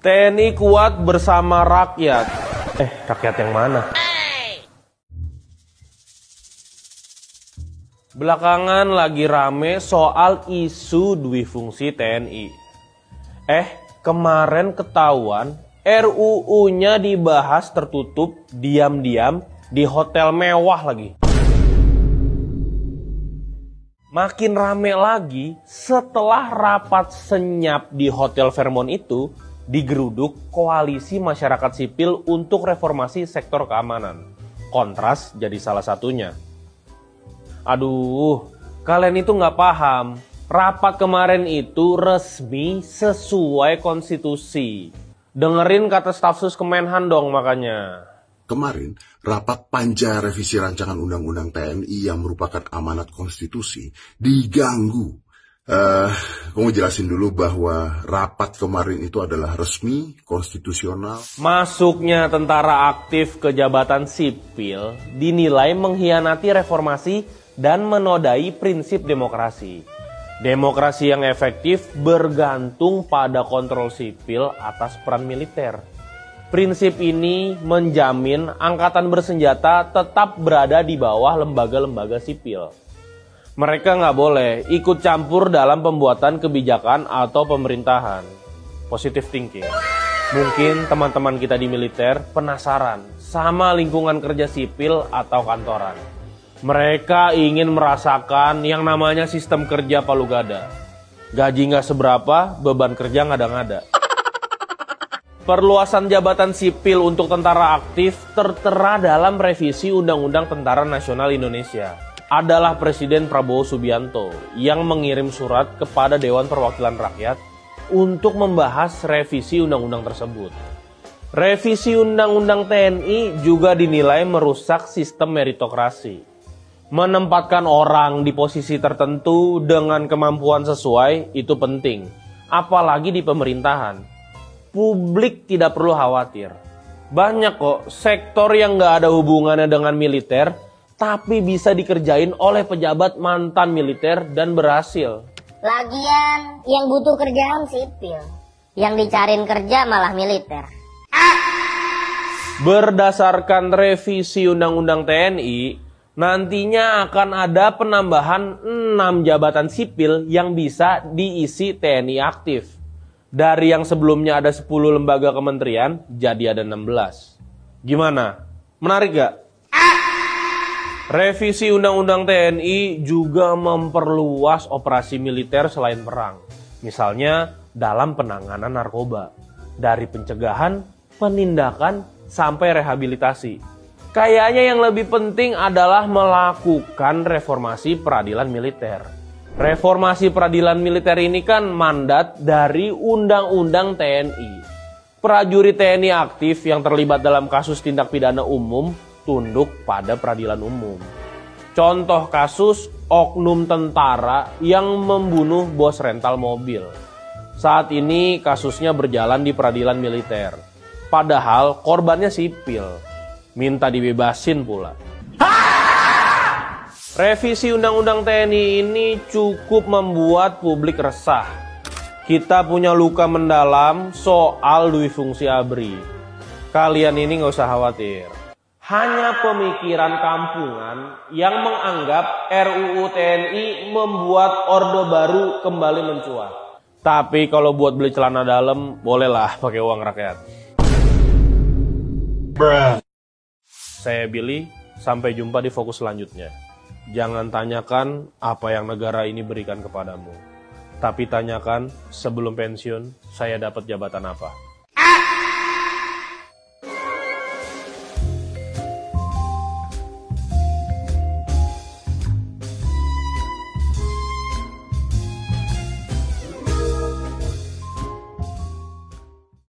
TNI kuat bersama rakyat. Rakyat yang mana? Belakangan lagi rame soal isu duifungsi TNI. Kemarin ketahuan RUU-nya dibahas tertutup, diam-diam di hotel mewah lagi. Makin rame lagi setelah rapat senyap di Hotel Fairmont itu digeruduk koalisi masyarakat sipil untuk reformasi sektor keamanan. Kontras jadi salah satunya. Aduh, kalian itu nggak paham. Rapat kemarin itu resmi sesuai konstitusi. Dengerin kata staf sus Kemenhan dong makanya. Kemarin, rapat panja revisi rancangan undang-undang TNI yang merupakan amanat konstitusi diganggu. Kamu jelasin dulu bahwa rapat kemarin itu adalah resmi, konstitusional. Masuknya tentara aktif ke jabatan sipil dinilai mengkhianati reformasi dan menodai prinsip demokrasi. Demokrasi yang efektif bergantung pada kontrol sipil atas peran militer. Prinsip ini menjamin angkatan bersenjata tetap berada di bawah lembaga-lembaga sipil. Mereka nggak boleh ikut campur dalam pembuatan kebijakan atau pemerintahan. Positive thinking. Mungkin teman-teman kita di militer penasaran sama lingkungan kerja sipil atau kantoran. Mereka ingin merasakan yang namanya sistem kerja palu gada. Gaji nggak seberapa, beban kerja ngada-ngada. Perluasan jabatan sipil untuk tentara aktif tertera dalam revisi Undang-Undang Tentara Nasional Indonesia. Adalah Presiden Prabowo Subianto yang mengirim surat kepada Dewan Perwakilan Rakyat untuk membahas revisi undang-undang tersebut. Revisi Undang-Undang TNI juga dinilai merusak sistem meritokrasi. Menempatkan orang di posisi tertentu dengan kemampuan sesuai itu penting, apalagi di pemerintahan. Publik tidak perlu khawatir. Banyak kok sektor yang nggak ada hubungannya dengan militer, tapi bisa dikerjain oleh pejabat mantan militer dan berhasil. Lagian yang butuh kerjaan sipil, yang dicariin kerja malah militer. Berdasarkan revisi Undang-Undang TNI, nantinya akan ada penambahan 6 jabatan sipil yang bisa diisi TNI aktif. Dari yang sebelumnya ada 10 lembaga kementerian, jadi ada 16. Gimana? Menarik gak? Revisi Undang-Undang TNI juga memperluas operasi militer selain perang. Misalnya dalam penanganan narkoba. Dari pencegahan, penindakan, sampai rehabilitasi. Kayaknya yang lebih penting adalah melakukan reformasi peradilan militer. Reformasi peradilan militer ini kan mandat dari Undang-Undang TNI. Prajurit TNI aktif yang terlibat dalam kasus tindak pidana umum tunduk pada peradilan umum. Contoh kasus oknum tentara yang membunuh bos rental mobil. Saat ini kasusnya berjalan di peradilan militer. Padahal korbannya sipil. Minta dibebasin pula. Revisi Undang-Undang TNI ini cukup membuat publik resah. Kita punya luka mendalam soal duifungsi ABRI. Kalian ini nggak usah khawatir. Hanya pemikiran kampungan yang menganggap RUU TNI membuat Orde Baru kembali mencuat. Tapi kalau buat beli celana dalam, bolehlah pakai uang rakyat. Saya Billy, sampai jumpa di fokus selanjutnya. Jangan tanyakan apa yang negara ini berikan kepadamu. Tapi tanyakan sebelum pensiun, saya dapat jabatan apa.